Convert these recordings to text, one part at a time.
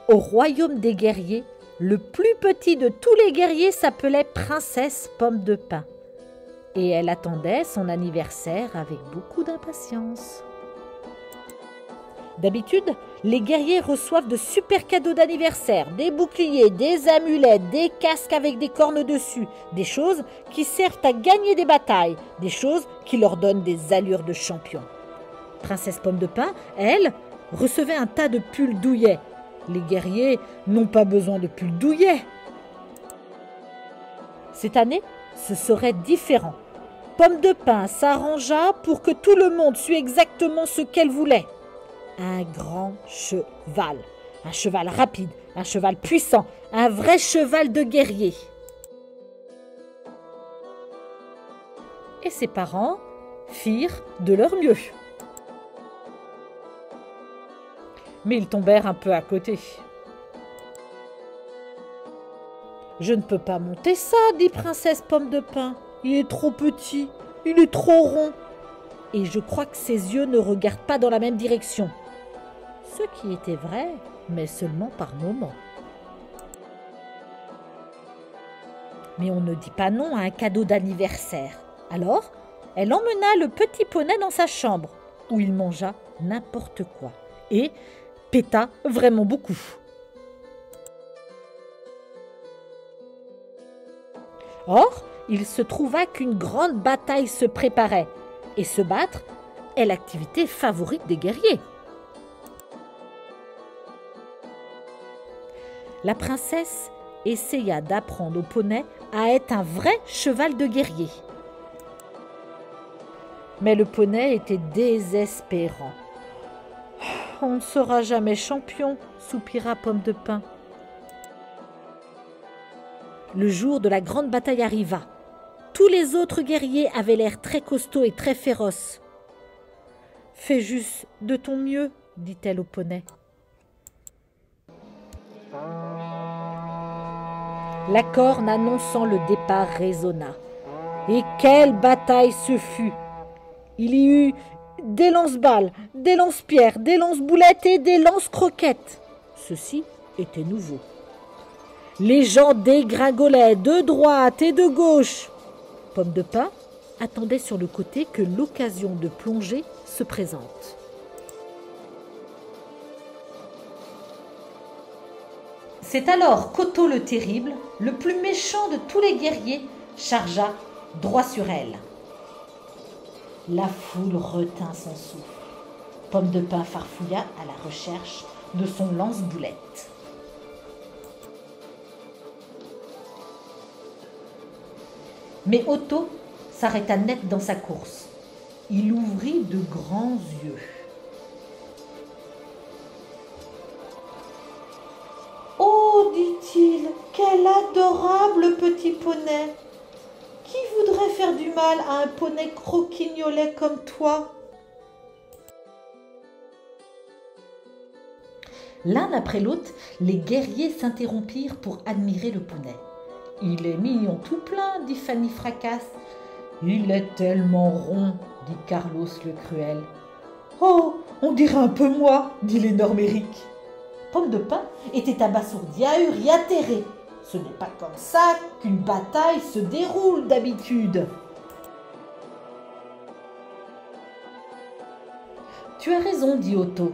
Au royaume des guerriers, le plus petit de tous les guerriers s'appelait Princesse Pomme de Pin. Et elle attendait son anniversaire avec beaucoup d'impatience. D'habitude, les guerriers reçoivent de super cadeaux d'anniversaire, des boucliers, des amulettes, des casques avec des cornes dessus, des choses qui servent à gagner des batailles, des choses qui leur donnent des allures de champion. Princesse Pomme de Pin, elle, recevait un tas de pulls douillets. Les guerriers n'ont pas besoin de pulls douillets. Cette année, ce serait différent. Pomme de Pin s'arrangea pour que tout le monde sût exactement ce qu'elle voulait. Un grand un cheval rapide, un cheval puissant, un vrai cheval de guerrier. Et ses parents firent de leur mieux. Mais ils tombèrent un peu à côté. « Je ne peux pas monter ça, dit Princesse Pomme de Pin. Il est trop petit, il est trop rond. Et je crois que ses yeux ne regardent pas dans la même direction. » Ce qui était vrai, mais seulement par moments. Mais on ne dit pas non à un cadeau d'anniversaire. Alors, elle emmena le petit poney dans sa chambre, où il mangea n'importe quoi et péta vraiment beaucoup. Or, il se trouva qu'une grande bataille se préparait, et se battre est l'activité favorite des guerriers. La princesse essaya d'apprendre au poney à être un vrai cheval de guerrier. Mais le poney était désespérant. « On ne sera jamais champion, soupira Pomme de Pin. Le jour de la grande bataille arriva. Tous les autres guerriers avaient l'air très costauds et très féroces. « Fais juste de ton mieux, dit-elle au poney. La corne annonçant le départ résonna. Et quelle bataille ce fut! Il y eut des lance-balles, des lance-pierres, des lance-boulettes et des lance-croquettes. Ceci était nouveau. Les gens dégringolaient de droite et de gauche. Pomme de Pin attendait sur le côté que l'occasion de plonger se présente. C'est alors qu'Otto le Terrible, le plus méchant de tous les guerriers, chargea droit sur elle. La foule retint son souffle. Pomme de Pin farfouilla à la recherche de son lance-boulette. Mais Otto s'arrêta net dans sa course. Il ouvrit de grands yeux. « Oh, dit-il, quel adorable petit poney! Qui voudrait faire du mal à un poney croquignolet comme toi ?» L'un après l'autre, les guerriers s'interrompirent pour admirer le poney. « Il est mignon tout plein, dit Fanny Fracasse. « Il est tellement rond, dit Carlos le Cruel. « Oh, on dirait un peu moi, dit l'énorme Éric. » Pomme de Pin était abasourdi, ahuri, atterré. Ce n'est pas comme ça qu'une bataille se déroule d'habitude. Tu as raison, dit Otto.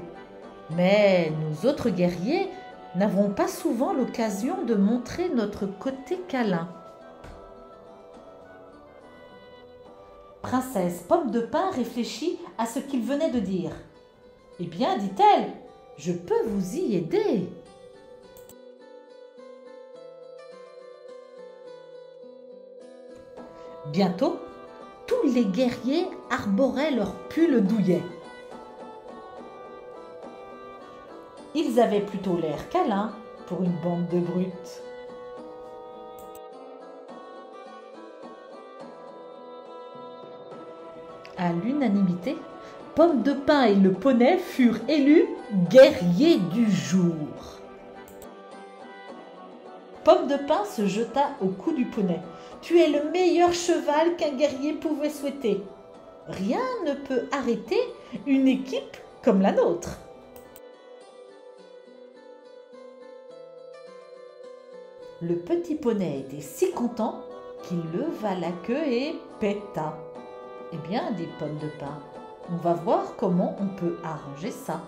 Mais nous autres guerriers n'avons pas souvent l'occasion de montrer notre côté câlin. Princesse Pomme de Pin réfléchit à ce qu'il venait de dire. « Eh bien, dit-elle, je peux vous y aider. » Bientôt, tous les guerriers arboraient leurs pulls douillets. Ils avaient plutôt l'air câlins pour une bande de brutes. À l'unanimité, Pomme de Pin et le poney furent élus guerriers du jour. Pomme de Pin se jeta au cou du poney. « Tu es le meilleur cheval qu'un guerrier pouvait souhaiter. Rien ne peut arrêter une équipe comme la nôtre. » Le petit poney était si content qu'il leva la queue et péta. Eh bien, dit Pomme de Pin, on va voir comment on peut arranger ça.